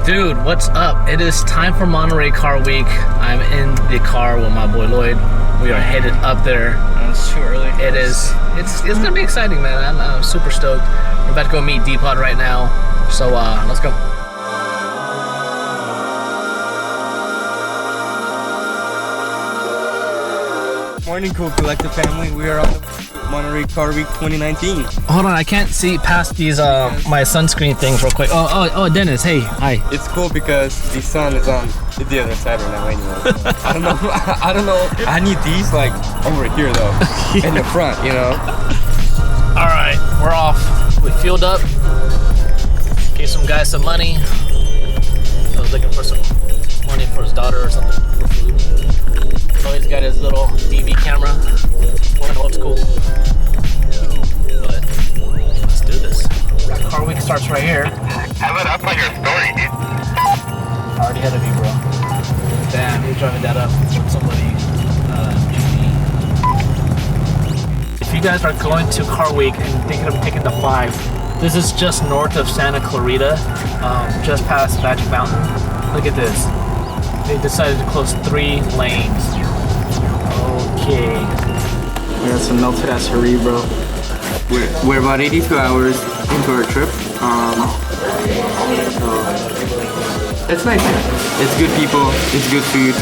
Dude, what's up? It is time for Monterey Car Week. I'm in the car with my boy Lloyd. We are headed up there. It's too early. It's gonna be exciting, man. I'm super stoked. We're about to go meet Depot right now. So let's go. Morning, Cool Collective family. We are on the Monterey Car Week 2019. Hold on, I can't see past these my sunscreen things real quick. Oh, Dennis, hey, hi. It's cool because the sun is on the other side right now anyway. I don't know. I need these like over here though, in the front, you know. All right, we're off. We fueled up. Gave some guy some money. I was looking for some money for his daughter or something for food. Lloyd's got his little DV camera. Going old school. But let's do this. Car Week starts right here. Have it up on your story, dude. Already ahead of you, bro. Damn, you're driving that up with somebody. If you guys are going to Car Week and thinking of taking the 5, this is just north of Santa Clarita, just past Magic Mountain. Look at this. They decided to close 3 lanes. Okay. We got some melted ass hurry, bro. We're about 82 hours into our trip. So it's nice here. It's good people. It's good food.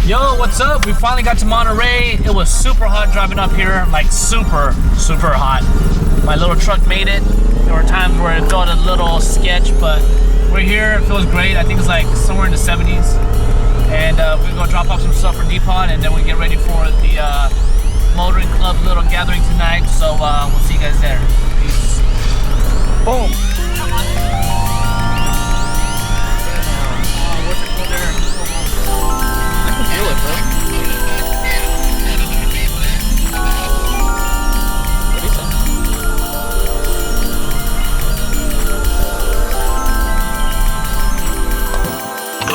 Yo, what's up? We finally got to Monterey. It was super hot driving up here, like super hot. My little truck made it. There were times where it felt a little sketch, but we're here. It feels great. I think it's like somewhere in the 70s. And we're gonna drop off some stuff for Depot, and then we get ready for the motoring club little gathering tonight. So we'll see you guys there. Peace. Boom.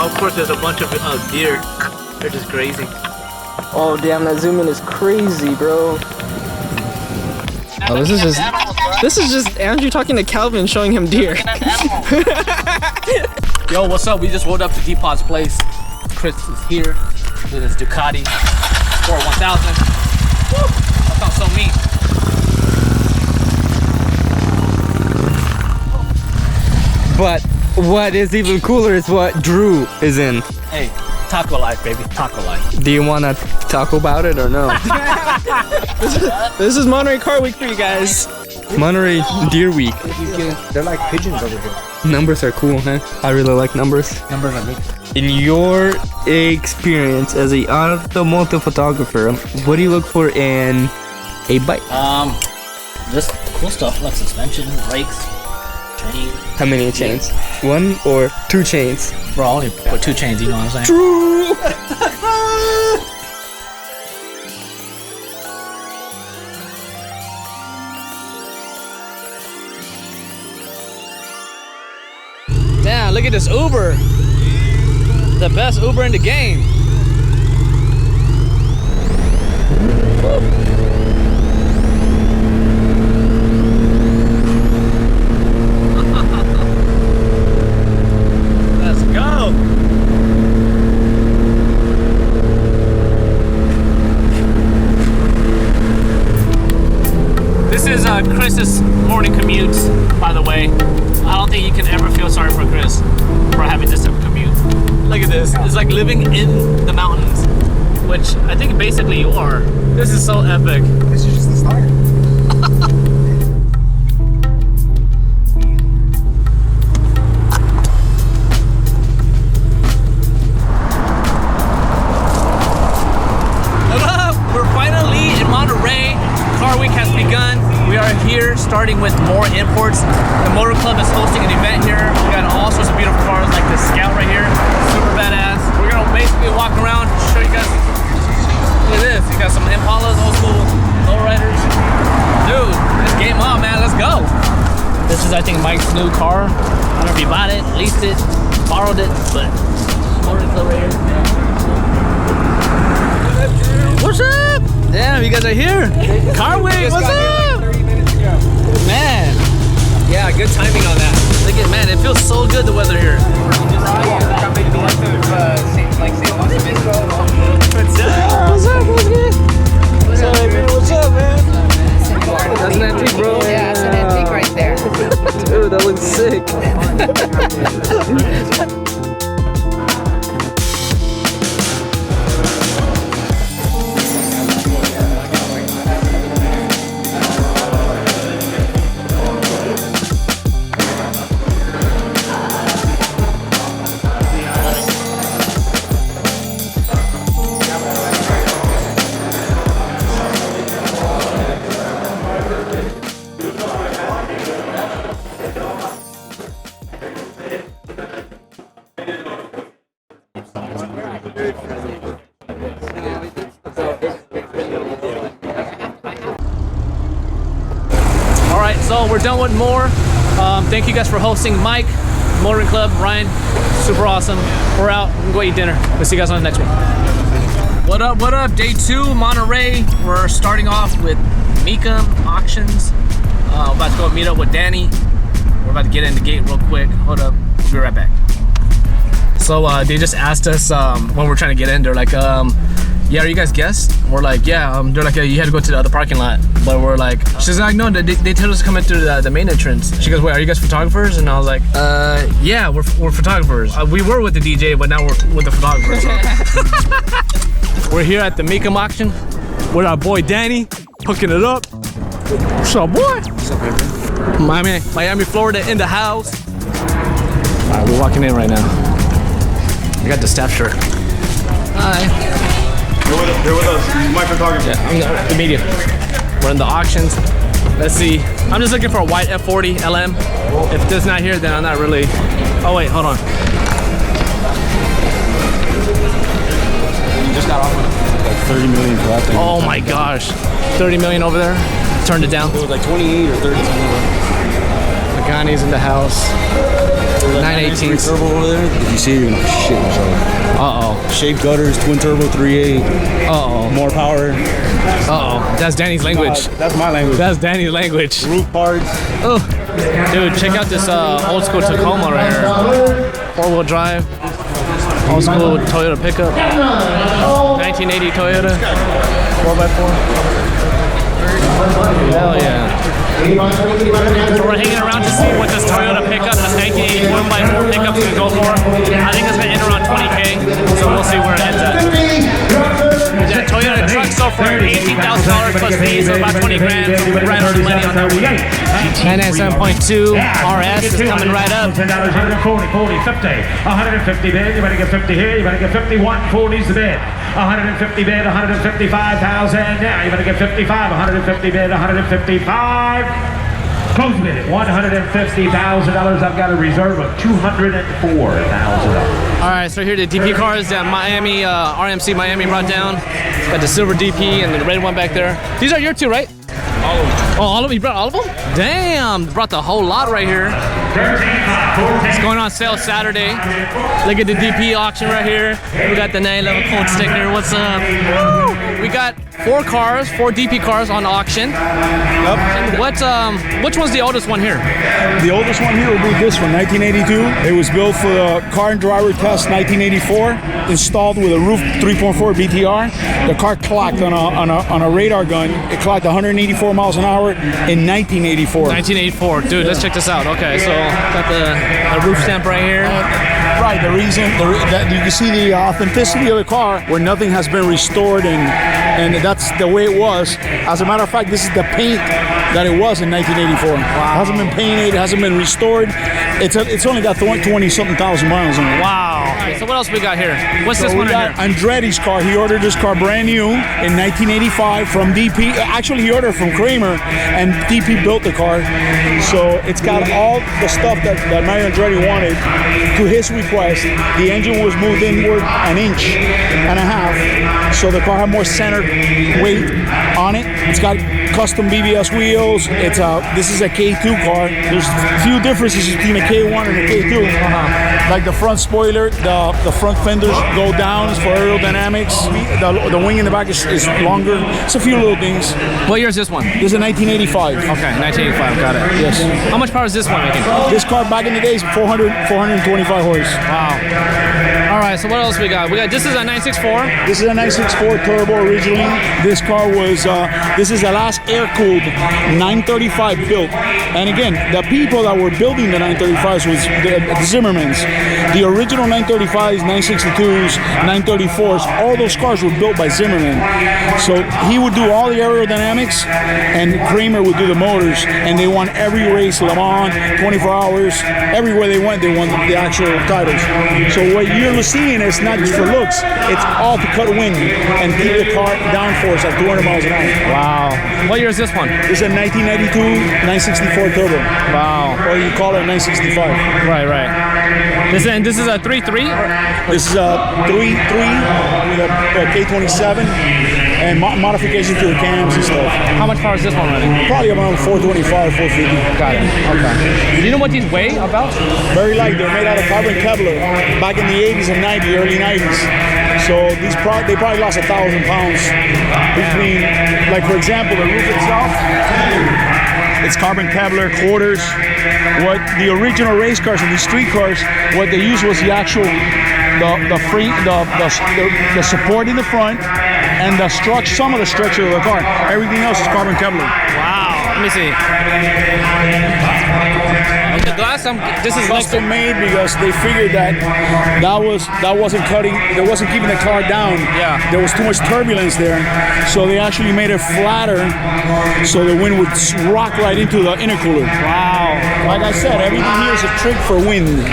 Of course, there's a bunch of deer. They're just grazing. Oh damn, that zoom in is crazy, bro. Oh, this is just Andrew talking to Calvin, showing him deer. Yo, what's up? We just rolled up to Depot's place. Chris is here with his Ducati Sport 1000. Woo! That sounds so mean. But what is even cooler is what Drew is in. Hey, taco life, baby. Taco life. Do you want to talk about it or no? This is Monterey Car Week for you guys. Monterey Deer Week. They're like pigeons over here. Numbers are cool, huh? I really like numbers. Numbers are big. In your experience as an automotive photographer, what do you look for in a bike? Just cool stuff like suspension, brakes, chain. How many chains? 1 or 2 chains? Bro, I only put 2 chains, you know what I'm saying? True! Damn, look at this Uber. The best Uber in the game. Let's go. This is Chris's morning commute, by the way. I don't think you can ever feel sorry for Chris for having this type of commute. Look at this. It's like living in the mountains, which I think basically you are. This is so epic. This is just the start. What up? We're finally in Monterey. Car Week has begun. We are here starting with Mohr Imports. The Motor Club is hosting an event here. We got all sorts of beautiful cars like this Scout right here. Super badass. We're gonna basically walk around, show you guys. Look at this. You got some Impalas, old school lowriders. Dude, this game on, man. Let's go. This is, I think, Mike's new car. I don't know if he bought it, leased it, borrowed it, but Motor Club right here. What's up? Damn, you guys are here. Car Week, what's up? Like 30 minutes ago. so good, the weather here. What's up, what's up, man? That's an antique, bro. Yeah, it's an antique right there. Dude, that looks sick. All right, so we're done with Mohr. Thank you guys for hosting. Mike, Motoring Club, Ryan, super awesome. We're out. We can go eat dinner. We'll see you guys on the next one. What up, what up? Day 2, Monterey. We're starting off with Mecum Auctions. We're about to go meet up with Danny. We're about to get in the gate real quick. Hold up, we'll be right back. So they just asked us when we're trying to get in, they're like, yeah, are you guys guests? We're like, yeah. They're like, you had to go to the other parking lot. But we're like, she's like, no, they told us to come in through the main entrance. She goes, wait, are you guys photographers? And I was like, yeah, we're photographers. We were with the DJ, but now we're with the photographers. We're here at the Mecum auction with our boy Danny, hooking it up. What's up, boy? What's up, baby? Miami, Florida in the house. All right, we're walking in right now. I got the staff shirt. Hi. They're with us. My photographer. Yeah, I'm the media. We're in the auctions. Let's see. I'm just looking for a white F40 LM. If this not here, then I'm not really. Oh wait, hold on. You just got off with like 30 million for that thing. Oh my gosh, 30 million over there. Turned it down. It was like 28 or 30 something. Pagani's in the house. 918. Turbo over there. If you see it, you're gonna shit yourself. Uh-oh. Shaped gutters, twin turbo 3.8. Uh-oh. More power. Uh-oh. That's Danny's language. That's my language. That's Danny's language. Roof parts. Oh, dude, check out this old school Tacoma right here. 4-wheel drive. Old school Toyota pickup. 1980 Toyota. 4x4. Hell yeah. So we're hanging around to see what this Toyota pickup, this 1980 1x4 pickup's gonna go for. I think it's gonna end around 20K, so we'll see where it ends at. That Toyota truck sold for $18,000 plus fees, so about 20 grand. So we're right on the money on that one. 997.2 RS is coming right up. $10, 140, 40, 50, 150 bid. You better get 50 here. You better get 51. 40's the bid. 150 bid. 155,000. Now you better get 55. 150 bid. 155. Close bid. $150,000. I've got a reserve of $204,000. All right, so here are the DP cars that Miami, RMC Miami brought down. Got the silver DP and the red one back there. These are your two, right? All of them. Oh, all of them? You brought all of them? Damn, brought the whole lot right here. It's going on sale Saturday. Look at the DP auction right here. We got the 911 Colt sticker. What's up? Woo! We got 4 cars, 4 DP cars on auction. Yep. Which one's the oldest one here? The oldest one here will be this one, 1982. It was built for the car and driver test 1984. Installed with a roof 3.4 BTR. The car clocked on a radar gun. It clocked 184 miles an hour in 1984. 1984. Dude, let's check this out. Okay, so got the roof stamp right here. Right, the reason that you can see the authenticity of the car where nothing has been restored and that's the way it was. As a matter of fact, this is the paint that it was in 1984. Wow. It hasn't been painted, it hasn't been restored. It's only got 20-something thousand miles on it. Wow. All right, so what else we got here? What's this one we got here? Andretti's car. He ordered this car brand new in 1985 from DP. Actually, he ordered from Kramer, and DP built the car. So it's got all the stuff that Mario Andretti wanted. To his request, the engine was moved inward 1.5 inches, so the car had more center weight on it. It's got custom BBS wheels. This is a K2 car. There's a few differences between a K1 and a K2. Like the front spoiler, the front fenders go down for aerodynamics. The wing in the back is longer. It's a few little things. What year is this one? This is a 1985. Okay, 1985. Got it. Yes. How much power is this one making? This car back in the days, 425 horse. Wow. All right. So what else we got? This is a 964. This is a 964 turbo originally. This car was, this is the last air-cooled 935 built. And again, the people that were building the 935s was the Zimmermans. The original 935s, 962s, 934s, all those cars were built by Zimmerman. So he would do all the aerodynamics and Kramer would do the motors, and they won every race, Le Mans, 24 hours, everywhere they went, they won the actual titles. So what you're seeing is not just for looks, it's all to cut wind and keep the car downforce at 200 miles an hour. Wow. What year is this one? This is a 1992 964 turbo. Wow. Or you call it 965. Right. This is a 3.3? This is a 3.3 with a K27 and modifications to the cams and stuff. How much power is this one running? Probably around 425, 450. Got it. Okay. Do you know what these weigh about? Very light. They're made out of carbon Kevlar back in the 80s and 90s, early 90s. So they probably lost 1,000 pounds between, like for example, the roof itself. It's carbon Kevlar quarters. What the original race cars and the street cars, what they used was the actual the support in the front and the structure, some of the structure of the car. Everything else is carbon Kevlar. Wow. Let me see. The glass, this is custom made because they figured that wasn't keeping the car down. Yeah. There was too much turbulence there, so they actually made it flatter, so the wind would rock right into the intercooler. Wow. Like I said, everything here is a trick for wind.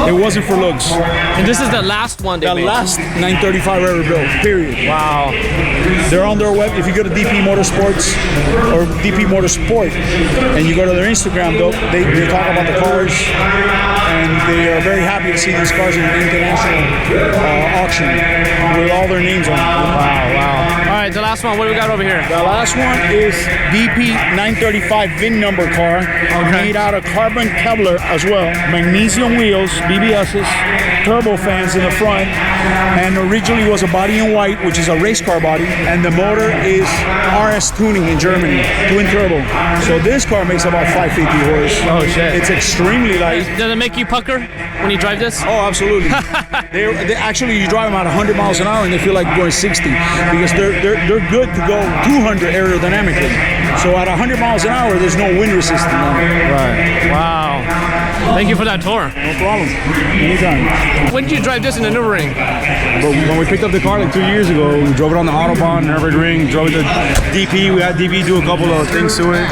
It wasn't for looks. And this is the last one they made. The last 935 ever built. Period. Wow. They're on their web. If you go to DP Motorsports or DP Motorsport, and you go to their Instagram, they talk about the cars, and they are very happy to see these cars in an international auction with all their names on it. Wow. All right, the last one. What do we got over here? The last one is DP 935 VIN number car, made out of carbon Kevlar as well. Magnesium wheels, BBSs, turbo fans in the front, and originally was a body in white, which is a race car body, and the motor is RS tuning in Germany, twin turbo. So this car makes about 550 horse. Oh shit! It's extremely light. Does it make you pucker when you drive this? Oh, absolutely. they actually, you drive them at 100 miles an hour and they feel like going 60 because they're good to go 200 aerodynamically. So at 100 miles an hour, there's no wind resistance on it. Right. Wow. Thank you for that tour. No problem. Anytime. When did you drive this in the Nürburgring? But when we picked up the car like 2 years ago, we drove it on the Autobahn, Nürburgring, drove it to DP. We had DP do a couple of things to it.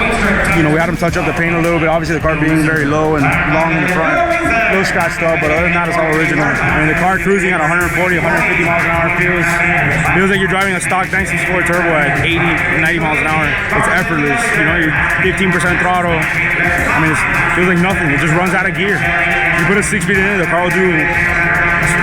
You know, we had them touch up the paint a little bit. Obviously, the car being very low and long in the front, a little scratched up, but other than that, it's all original. I mean, the car cruising at 140, 150 miles an hour feels like you're driving a stock 964 turbo at 80, 90 miles an hour. It's effortless. You know, you're 15% throttle. I mean, it feels like nothing. It just runs out of gear. You put a 6-speed in it, the car will do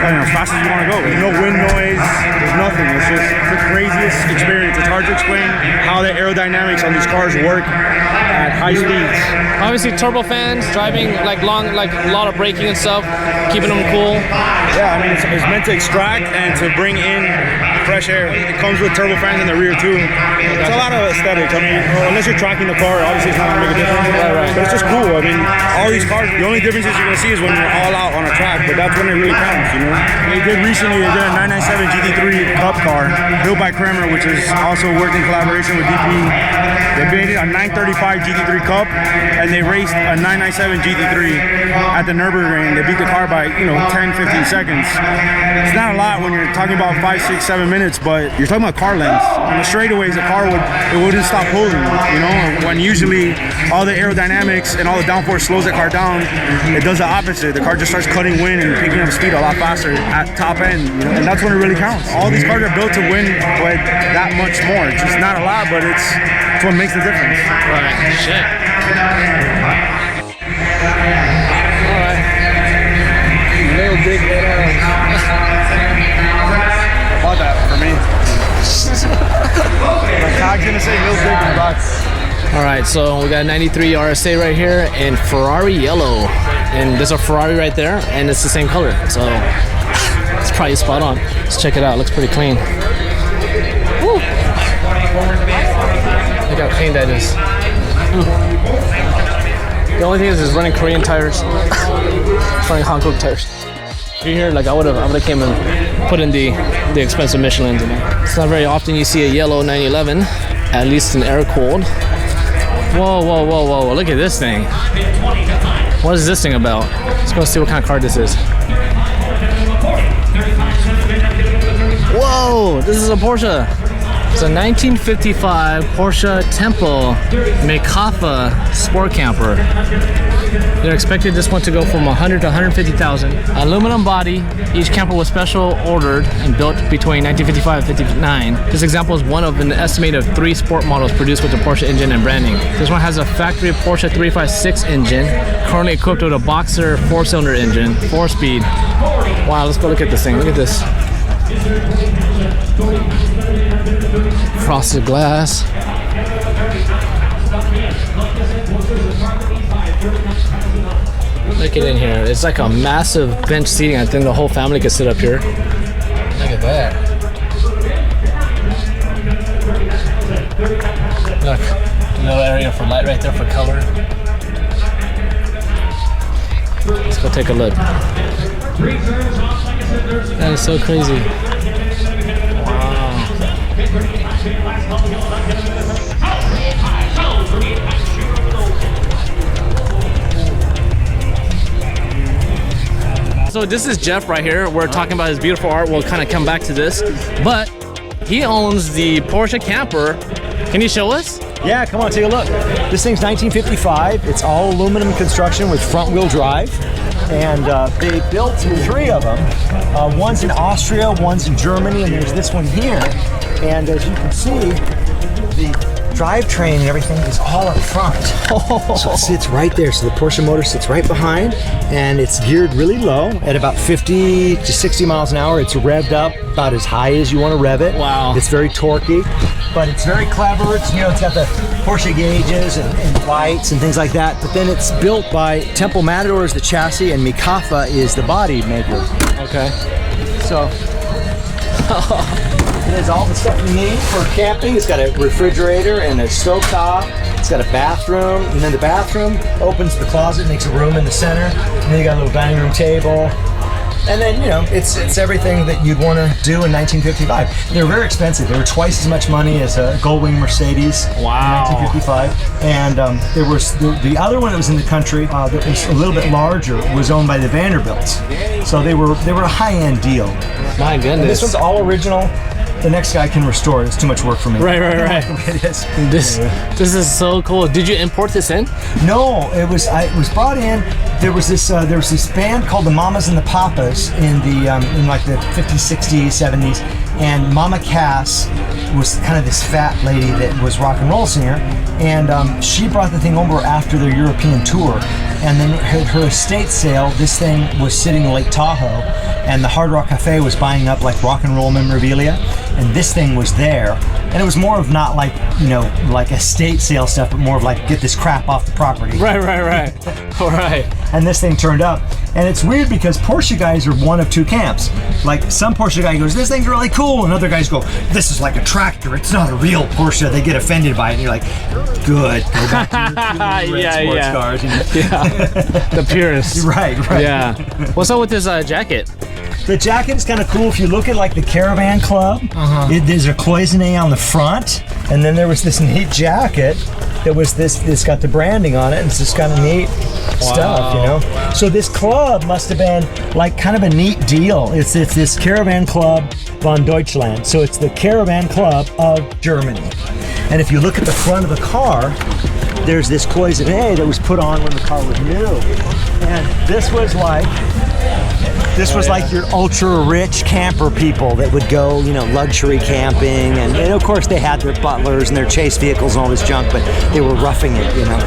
as fast as you want to go. There's no wind noise. There's nothing. It's just the craziest experience. It's hard to explain how the aerodynamics on these cars work at high speeds. Obviously, turbo fans driving like long, like a lot of braking and stuff, keeping them cool. Yeah, I mean, it's meant to extract and to bring in fresh air. It comes with turbo fans in the rear too. It's a lot of aesthetics. I mean, unless you're tracking the car, obviously it's not gonna make a difference. Right. But it's just cool. I mean, all these cars, the only differences you're gonna see is when you're all out on a track, but that's when it really counts, you know? They did recently, they did a 997 GT3 Cup car built by Kramer, which is also worked in collaboration with DP. They made it a 935 GT3 Cup, and they raced a 997 GT3 at the Nürburgring. They beat the car by, 10, 15 seconds. It's not a lot when you're talking about 5, 6, 7 minutes, but you're talking about car lengths. On the straightaways, the car wouldn't stop pulling, when usually all the aerodynamics and all the downforce slows the car down, it does the opposite. The car just starts cutting wind and picking up speed a lot faster at top end, and that's when it really counts. All these cars are built to win, but that much more. It's just not a lot, but it's what makes the difference. Right. Shit. Little dick head ass. Bought that for me. Mike's gonna say Lil Big in the box. All right, so we got a 93 RSA right here in Ferrari yellow. And there's a Ferrari right there, and it's the same color. So it's probably spot on. Let's check it out. Looks pretty clean. Woo. Look how clean that is. The only thing is it's running Korean tires. It's running Hong Kong tires. Here, like I would have came and put in the expensive Michelins in there. It's not very often you see a yellow 911, at least in air cooled. Whoa, whoa, whoa, whoa! Look at this thing. What is this thing about? Let's go see what kind of car this is. Whoa! This is a Porsche. It's a 1955 Porsche Tempo Mecum Sport Camper. They're expected this one to go from 100 to 150,000. Aluminum body. Each camper was special ordered and built between 1955 and 59. This example is one of an estimated of 3 sport models produced with the Porsche engine and branding. This one has a factory Porsche 356 engine, currently equipped with a Boxer 4-cylinder engine, 4-speed. Wow, let's go look at this thing. Look at this. Frosted glass. Look at it in here. It's like a massive bench seating. I think the whole family could sit up here. Look at that. Look, a little area for light right there for color. Let's go take a look. That is so crazy. So this is Jeff right here. We're talking about his beautiful art. We'll kind of come back to this, but he owns the Porsche camper. Can you show us? Yeah, come on, take a look. This thing's 1955. It's all aluminum construction with front-wheel drive. And they built 3 of them. One's in Austria, one's in Germany, and there's this one here. And as you can see, the drivetrain and everything is all up front. So it sits right there. So the Porsche motor sits right behind, and it's geared really low at about 50 to 60 miles an hour. It's revved up about as high as you want to rev it. Wow. It's very torquey, but it's very clever. It's, you know, it's got the Porsche gauges and lights and things like that. But then it's built by Tempo Matador is the chassis, and Mecum is the body maker. Okay. So it has all the stuff you need for camping. It's got a refrigerator and a stovetop. It's got a bathroom, and then the bathroom opens the closet, makes a room in the center, and then you got a little dining room table. And then, you know, it's everything that you'd want to do in 1955. They were very expensive. They were twice as much money as a Goldwing Mercedes Wow. in 1955. And there was the other one that was in the country that was a little bit larger was owned by the Vanderbilts. So they were a high-end deal. My goodness. And this one's all original. The next guy can restore it. It's too much work for me. Right. It is. This is so cool. Did you import this in? No, it was brought in. There was this band called the Mamas and the Papas in like the 50s, 60s, 70s, and Mama Cass was kind of this fat lady that was rock and roll singer, and she brought the thing over after their European tour, and then at her estate sale, this thing was sitting in Lake Tahoe, and the Hard Rock Cafe was buying up like rock and roll memorabilia, and this thing was there, and it was more of not like, you know, like estate sale stuff, but more of like get this crap off the property. Right. All right. And this thing turned up. And it's weird because Porsche guys are one of 2 camps. Like some Porsche guy goes, this thing's really cool, and other guys go, this is like a tractor, it's not a real Porsche. They get offended by it, and you're like, good, go back to your red sports cars. You know? Yeah, the purists. Right. Yeah. What's up with this jacket? The jacket is kind of cool. If you look at like the Caravan Club, there's a cloisonne on the front, and then there was this neat jacket that was this got the branding on it, and it's just kind of neat stuff, you know. So this club must have been like kind of a neat deal. It's this Caravan Club von Deutschland, so it's the Caravan Club of Germany. And if you look at the front of the car, there's this cloisonne that was put on when the car was new, and this was like your ultra rich camper people that would go, you know, luxury camping, and of course they had their butlers and their chase vehicles and all this junk, but they were roughing it, you know.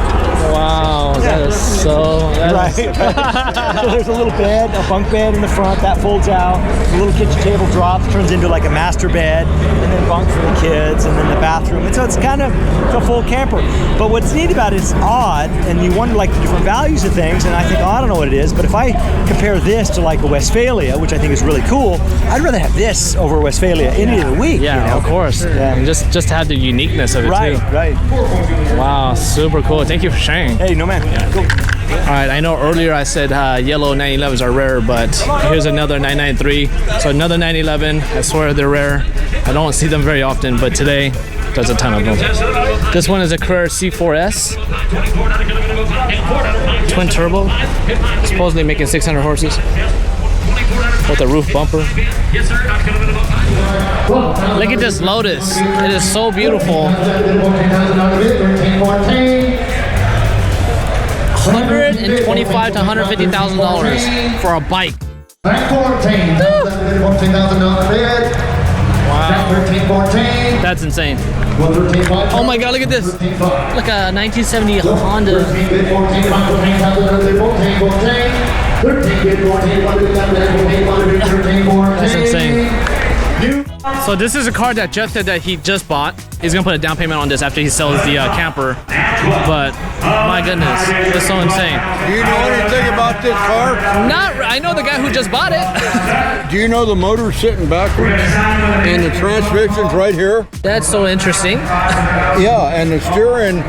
Wow, that is so. Right. So there's a little bed, a bunk bed in the front that folds out. The little kitchen table drops, turns into like a master bed, and then bunk for the kids, and then the bathroom. And so it's kind of a full camper. But what's neat about it, it's odd, and you wonder like the different values of things. And I think, oh, I don't know what it is, but if I compare this to like a Westphalia, which I think is really cool, I'd rather have this over a Westphalia any day of the week. Yeah, you know? of course. Yeah. And just to have the uniqueness of it Right, too. right. Wow, super cool. Thank you for sharing. Hey, no man. Cool. All right, I know earlier I said yellow 911s are rare, but here's another 993. So another 911. I swear they're rare. I don't see them very often, but today there's a ton of them. This one is a Carrera C4S. Twin turbo. Supposedly making 600 horses. With a roof bumper. Look at this Lotus. It is so beautiful. $125,000 to $150,000 for a bike. Wow. That's insane. Oh my god, look at this. Look, a 1970 Honda. That's insane. So this is a car that Jeff said that he just bought. He's gonna put a down payment on this after he sells the camper. But my goodness, it's so insane. Do you know anything about this car? I know the guy who just bought it. Do you know the motor's sitting backwards and the transmission's right here? That's so interesting. Yeah, and the steering,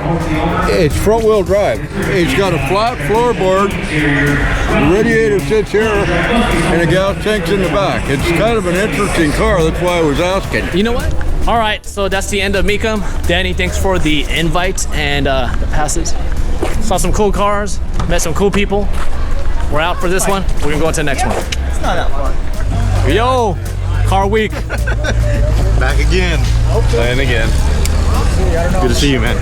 it's front wheel drive. It's got a flat floorboard, the radiator sits here, and the gas tank's in the back. It's kind of an interesting car, that's why I was asking. You know what? All right, so that's the end of Mecum. Danny, thanks for the invite and the passes. Saw some cool cars, met some cool people. We're out for this one. We're gonna go on to the next one. It's not that fun. Yo, car week. Back again. Playing again. Good to see you, man.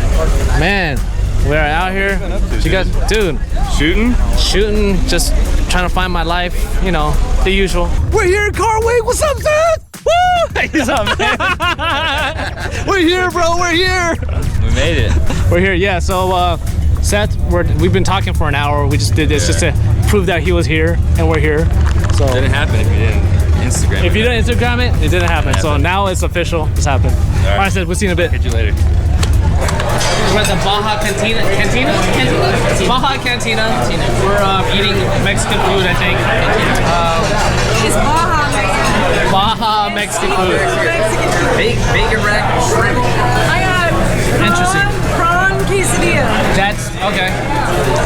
Man, we're out here. You guys, dude. Shooting? Shooting, just trying to find my life, you know, the usual. We're here in car week. What's up, Seth? Woo! What's up, man? We're here, bro. We're here. We made it. We're here, yeah. So, Seth, we've been talking for an hour. We just did this just to prove that he was here, and we're here. So It didn't happen if you didn't Instagram it. if you didn't Instagram it, it didn't happen. So now it's official. It's happened. All right, Seth, we'll see you in a bit. Catch you later. We're at the Baja Cantina. Baja Cantina. We're eating Mexican food, I think. It's Baja Mexican. Baja Mexican food. Bacon rack shrimp. I got Interesting. prawn quesadilla. That's okay.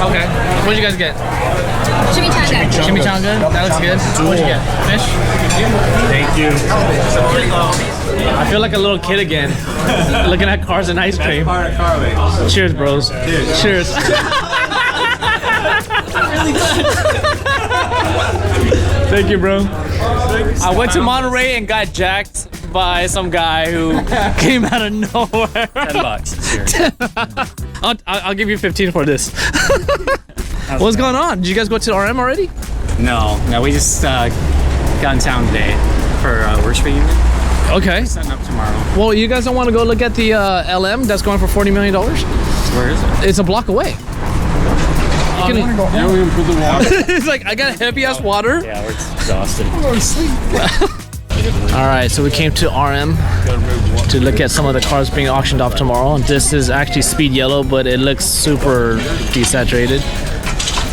Okay. What'd you guys get? Chimichanga. Chimichanga. That looks good. What'd you get? Fish. Thank you. I feel like a little kid again, looking at cars and ice cream. Cheers, bros. Cheers. Thank you, bro. I went to Monterey and got jacked by some guy who came out of nowhere. $10. Sure. I'll give you 15 for this. What's going on? Did you guys go to RM already? No, we just got in town today for worship reunion. Okay. Setting up tomorrow. Well, you guys don't want to go look at the LM that's going for $40 million? Where is it? It's a block away. Yeah, we can put the water. It's like, I got heavy ass water. Yeah, we're exhausted. All right, so we came to RM to look at some of the cars being auctioned off tomorrow. This is actually speed yellow, but it looks super desaturated.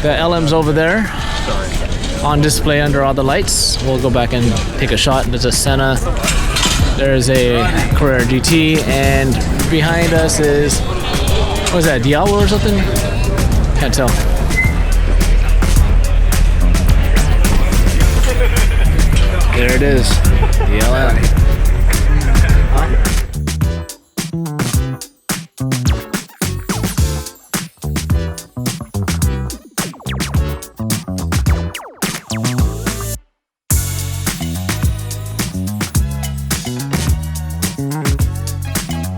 The LM's over there on display under all the lights. We'll go back and take a shot. There's a Senna. There's a Carrera GT, and behind us is, what is that, Diablo or something? Can't tell. There it is, the LM.